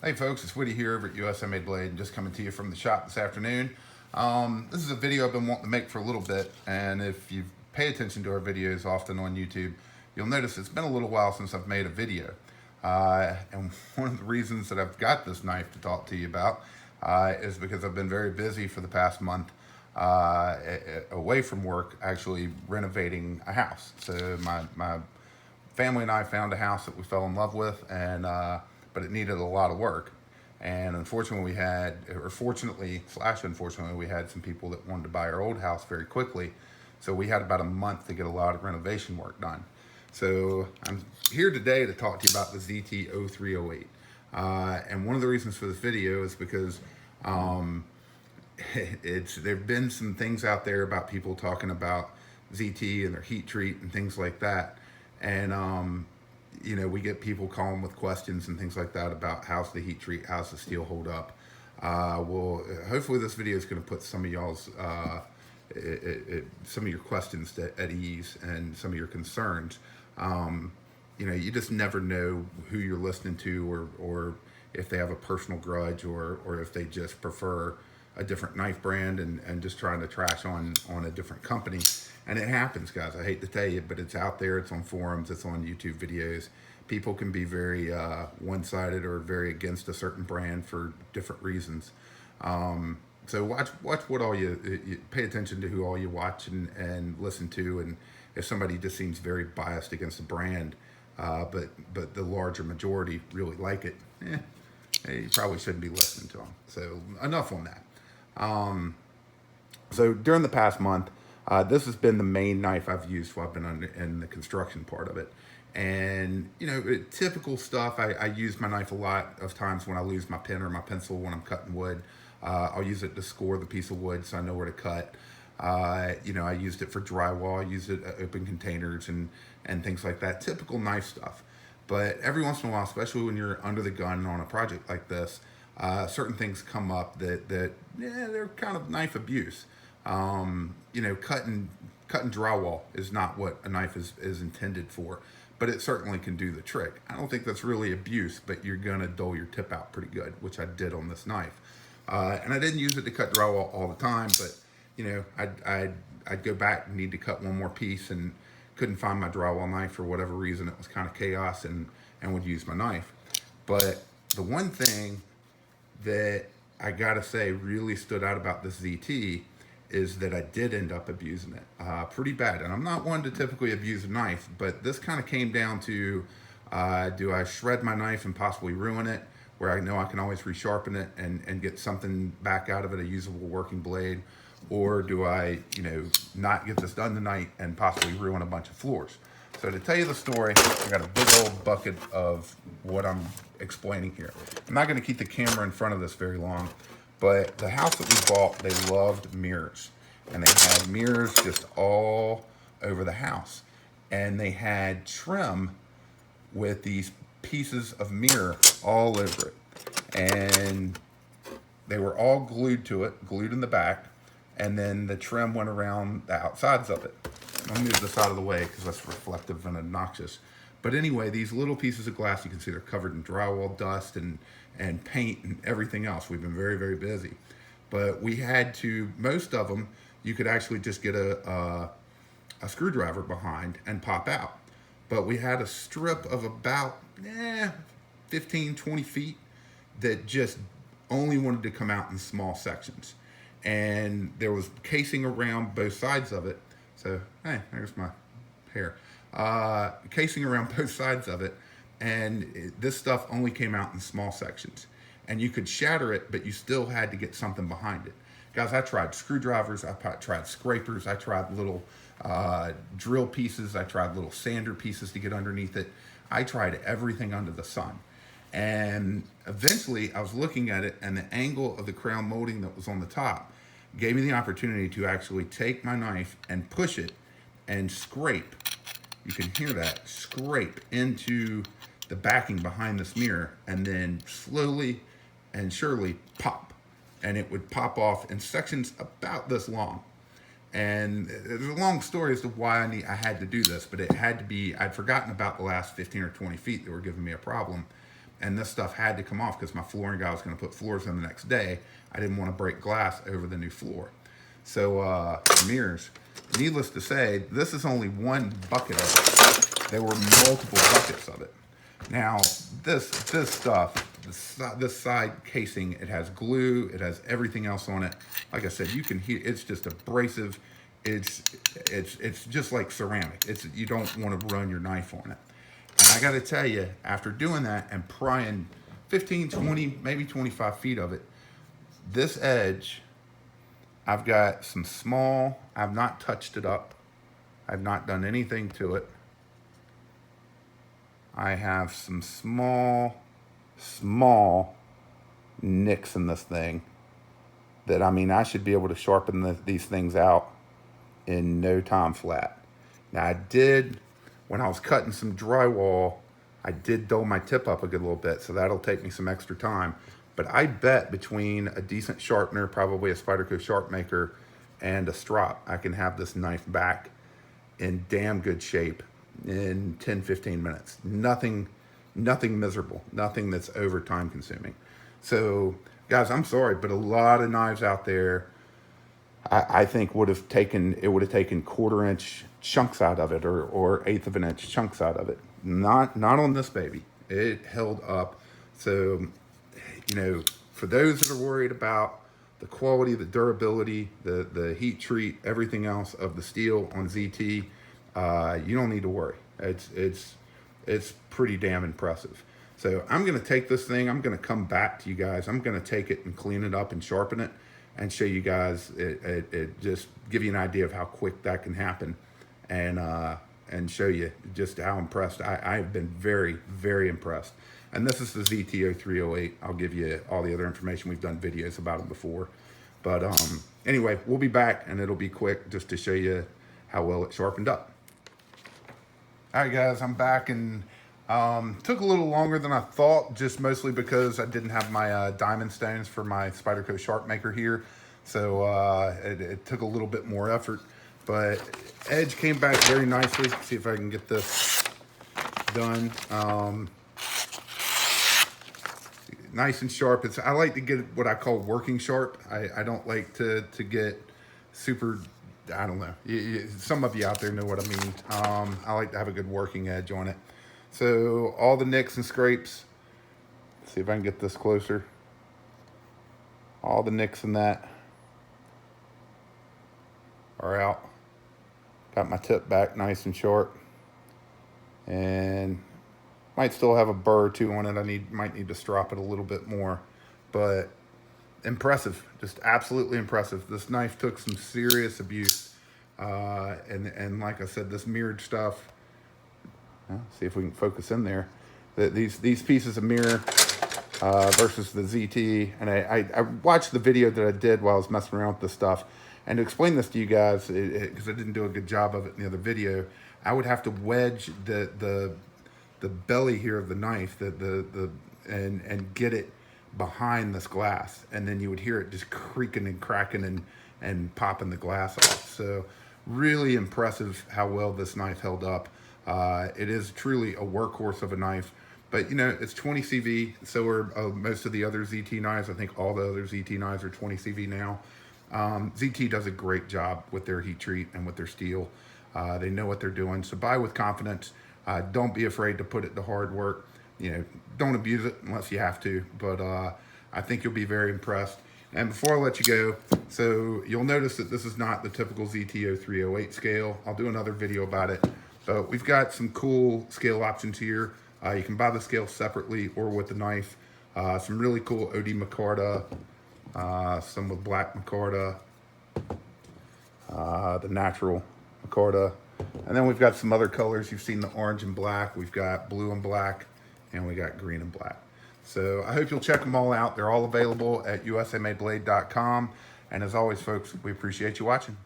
Hey folks, it's Woody here over at USA Made Blade and just coming to you from the shop this afternoon. This is a video I've been wanting to make for a little bit, and if you pay attention to our videos often on YouTube, you'll notice it's been a little while since I've made a video. And one of the reasons that I've got this knife to talk to you about is because I've been very busy for the past month away from work, actually renovating a house. So my family and I found a house that we fell in love with, and but it needed a lot of work. And unfortunately, unfortunately, we had some people that wanted to buy our old house very quickly. So we had about a month to get a lot of renovation work done. So I'm here today to talk to you about the ZT0308. And one of the reasons for this video is because there've been some things out there about people talking about ZT and their heat treat and things like that. And you know, we get people calling with questions and things like that about how's the heat treat, how's the steel hold up. Well, hopefully this video is going to put some of y'all's some of your questions at ease and some of your concerns. You know, you just never know who you're listening to, or if they have a personal grudge, or if they just prefer a different knife brand and just trying to trash on a different company. And it happens, guys. I hate to tell you, but it's out there. It's on forums. It's on YouTube videos. People can be very one-sided or very against a certain brand for different reasons. So watch what all you pay attention to who all you watch and listen to. And if somebody just seems very biased against a brand, but the larger majority really like it, you probably shouldn't be listening to them. So enough on that. So during the past month, this has been the main knife I've used while I've been in the construction part of it. And, you know, typical stuff, I use my knife a lot of times when I lose my pen or my pencil when I'm cutting wood. I'll use it to score the piece of wood so I know where to cut. You know, I used it for drywall. I used it to open containers and things like that. Typical knife stuff. But every once in a while, especially when you're under the gun on a project like this, certain things come up that they're kind of knife abuse. You know, cutting drywall is not what a knife is intended for, but it certainly can do the trick. I don't think that's really abuse, but you're gonna dull your tip out pretty good, which I did on this knife. And I didn't use it to cut drywall all the time, but you know, I'd go back and need to cut one more piece and couldn't find my drywall knife for whatever reason. It was kind of chaos, and would use my knife. But the one thing that I gotta say really stood out about this ZT is that I did end up abusing it pretty bad. And I'm not one to typically abuse a knife, but this kind of came down to, do I shred my knife and possibly ruin it, where I know I can always resharpen it and get something back out of it, a usable working blade, or do I, you know, not get this done tonight and possibly ruin a bunch of floors? So to tell you the story, I got a big old bucket of what I'm explaining here. I'm not gonna keep the camera in front of this very long, but the house that we bought, they loved mirrors. And they had mirrors just all over the house. And they had trim with these pieces of mirror all over it. And they were all glued to it, glued in the back. And then the trim went around the outsides of it. I'll move this out of the way because that's reflective and obnoxious. But anyway, these little pieces of glass, you can see they're covered in drywall dust and paint and everything else. We've been very, very busy. But we had to, most of them, you could actually just get a screwdriver behind and pop out. But we had a strip of about 15, 20 feet that just only wanted to come out in small sections. And there was casing around both sides of it. So, hey, there's my hair. Casing around both sides of it, and this stuff only came out in small sections. And you could shatter it, but you still had to get something behind it. Guys, I tried screwdrivers, I tried scrapers, I tried little drill pieces, I tried little sander pieces to get underneath it. I tried everything under the sun. And eventually I was looking at it, and the angle of the crown molding that was on the top gave me the opportunity to actually take my knife and push it and scrape. You can hear that, scrape into the backing behind this mirror, and then slowly and surely pop. And it would pop off in sections about this long. And there's a long story as to why I had to do this, but it had to be, I'd forgotten about the last 15 or 20 feet that were giving me a problem. and this stuff had to come off because my flooring guy was going to put floors in the next day. I didn't want to break glass over the new floor. So mirrors, needless to say, this is only one bucket of it. There were multiple buckets of it. Now this stuff, this side casing, it has glue, it has everything else on it. Like I said, you can hear it's just abrasive. It's just like ceramic. You don't want to run your knife on it. And I got to tell you, after doing that and prying 15, 20, maybe 25 feet of it, this edge, I've got some small, I've not touched it up. I've not done anything to it. I have some small nicks in this thing that, I mean, I should be able to sharpen these things out in no time flat. Now I did, when I was cutting some drywall, I did dull my tip up a good little bit, so that'll take me some extra time. But I bet between a decent sharpener, probably a Spyderco Sharp Maker, and a strop, I can have this knife back in damn good shape in 10, 15 minutes. Nothing miserable, nothing that's over time consuming. So guys, I'm sorry, but a lot of knives out there, I think would have taken 1/4 inch chunks out of it, or 1/8 of an inch chunks out of it. Not on this baby. It held up. So, you know, for those that are worried about the quality, the durability, the heat treat, everything else of the steel on ZT, you don't need to worry. It's pretty damn impressive. So I'm going to take this thing, I'm going to come back to you guys. I'm going to take it and clean it up and sharpen it and show you guys, it just give you an idea of how quick that can happen, and show you just how impressed. I've been very, very impressed. And this is the ZT0308. I'll give you all the other information. We've done videos about them before. But anyway, we'll be back, and it'll be quick just to show you how well it sharpened up. All right, guys, I'm back, and took a little longer than I thought, just mostly because I didn't have my diamond stones for my Spyderco Sharp Maker here. So it took a little bit more effort, but edge came back very nicely. Let's see if I can get this done. Nice and sharp. I like to get what I call working sharp. I don't like to get super, I don't know. Some of you out there know what I mean. I like to have a good working edge on it. So all the nicks and scrapes, let's see if I can get this closer. All the nicks in that are out. Got my tip back nice and short. And might still have a burr or two on it. Might need to strop it a little bit more, but impressive, just absolutely impressive. This knife took some serious abuse, and like I said, this mirrored stuff. See if we can focus in there. These pieces of mirror versus the ZT, and I watched the video that I did while I was messing around with this stuff, and to explain this to you guys, because I didn't do a good job of it in the other video, I would have to wedge the belly here of the knife, and get it behind this glass, and then you would hear it just creaking and cracking and popping the glass off. So really impressive how well this knife held up. It is truly a workhorse of a knife, but you know, it's 20 CV, so are most of the other ZT knives. I think all the other ZT knives are 20 CV now. ZT does a great job with their heat treat and with their steel. They know what they're doing, so buy with confidence. Don't be afraid to put it to hard work. You know, don't abuse it unless you have to, but I think you'll be very impressed. And before I let you go, so you'll notice that this is not the typical ZT0308 scale. I'll do another video about it, but we've got some cool scale options here. You can buy the scale separately or with the knife. Some really cool OD micarta, some with black micarta, the natural micarta. And then we've got some other colors. You've seen the orange and black. We've got blue and black, and we got green and black. So I hope you'll check them all out. They're all available at usamadeblade.com. And as always, folks, we appreciate you watching.